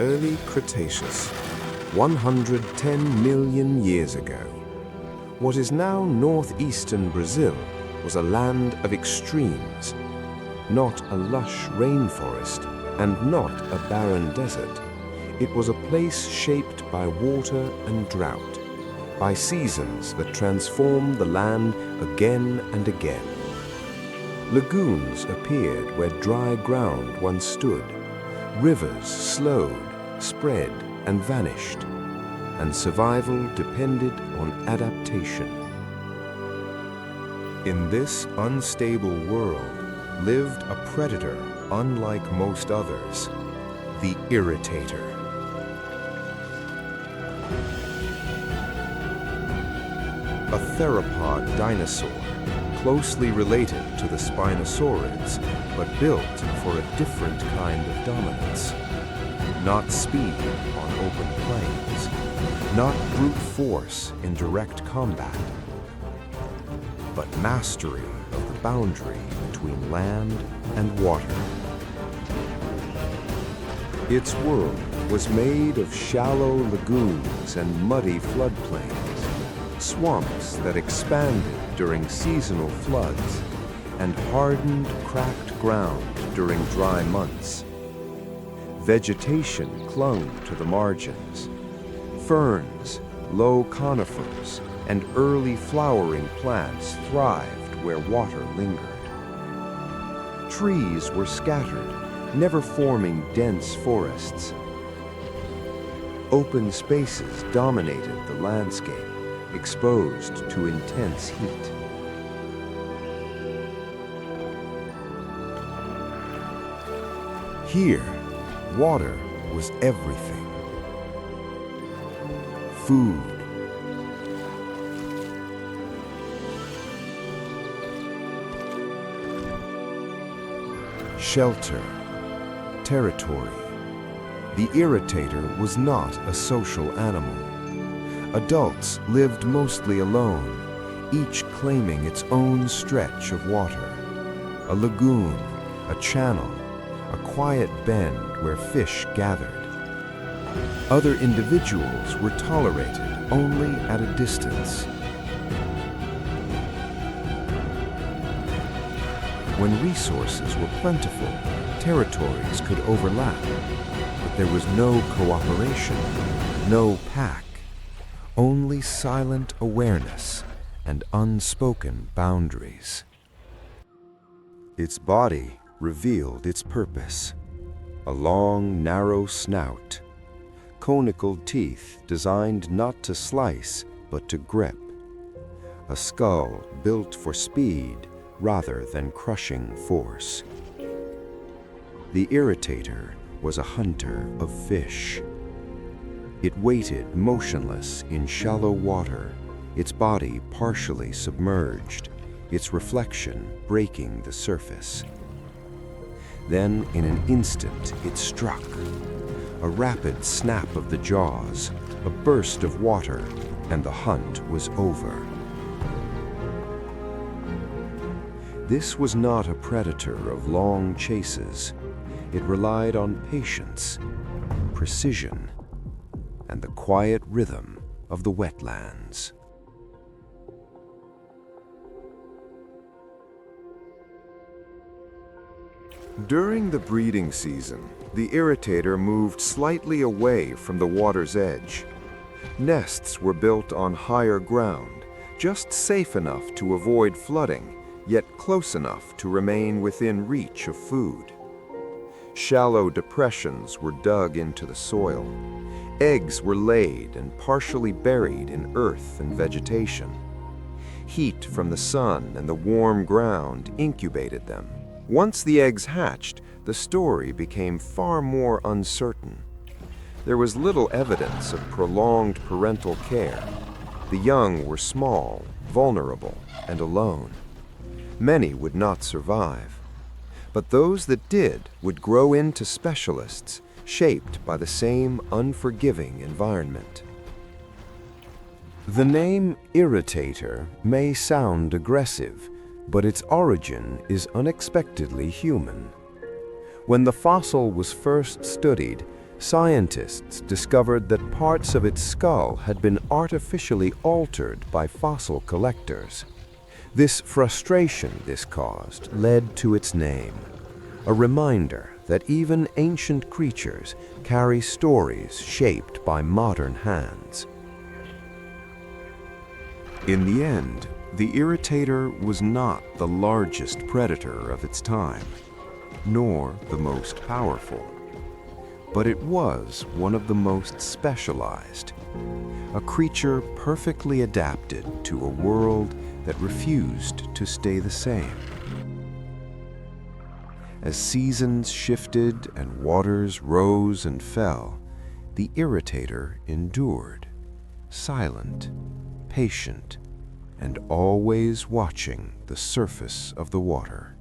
early Cretaceous, 110 million years ago. What is now northeastern Brazil was a land of extremes, not a lush rainforest and not a barren desert. It was a place shaped by water and drought, by seasons that transformed the land again and again. Lagoons appeared where dry ground once stood. Rivers slowed, spread, and vanished, and survival depended on adaptation. In this unstable world lived a predator unlike most others, the Irritator. A theropod dinosaur, closely related to the Spinosaurids, but built for a different kind of dominance. Not speed on open plains, not brute force in direct combat, but mastery of the boundary between land and water. Its world was made of shallow lagoons and muddy floodplains, swamps that expanded during seasonal floods, and hardened, cracked ground during dry months. Vegetation clung to the margins. Ferns, low conifers, and early flowering plants thrived where water lingered. Trees were scattered, never forming dense forests. Open spaces dominated the landscape, exposed to intense heat. Here, water was everything. Food, shelter, territory. The Irritator was not a social animal. Adults lived mostly alone, each claiming its own stretch of water. A lagoon, a channel, a quiet bend where fish gathered. Other individuals were tolerated only at a distance. When resources were plentiful, territories could overlap, but there was no cooperation, no pact. Only silent awareness and unspoken boundaries. Its body revealed its purpose. A long, narrow snout, conical teeth designed not to slice, but to grip. A skull built for speed rather than crushing force. The Irritator was a hunter of fish. It waited motionless in shallow water, its body partially submerged, its reflection breaking the surface. Then, in an instant, it struck. A rapid snap of the jaws, a burst of water, and the hunt was over. This was not a predator of long chases. It relied on patience, precision, and the quiet rhythm of the wetlands. During the breeding season, the Irritator moved slightly away from the water's edge. Nests were built on higher ground, just safe enough to avoid flooding, yet close enough to remain within reach of food. Shallow depressions were dug into the soil. Eggs were laid and partially buried in earth and vegetation. Heat from the sun and the warm ground incubated them. Once the eggs hatched, the story became far more uncertain. There was little evidence of prolonged parental care. The young were small, vulnerable, and alone. Many would not survive. But those that did would grow into specialists, shaped by the same unforgiving environment. The name Irritator may sound aggressive, but its origin is unexpectedly human. When the fossil was first studied, Scientists discovered that parts of its skull had been artificially altered by fossil collectors. This frustration this caused led to its name, a reminder that even ancient creatures carry stories shaped by modern hands. In the end, the Irritator was not the largest predator of its time, nor the most powerful, but it was one of the most specialized, a creature perfectly adapted to a world that refused to stay the same. As seasons shifted and waters rose and fell, the Irritator endured, silent, patient, and always watching the surface of the water.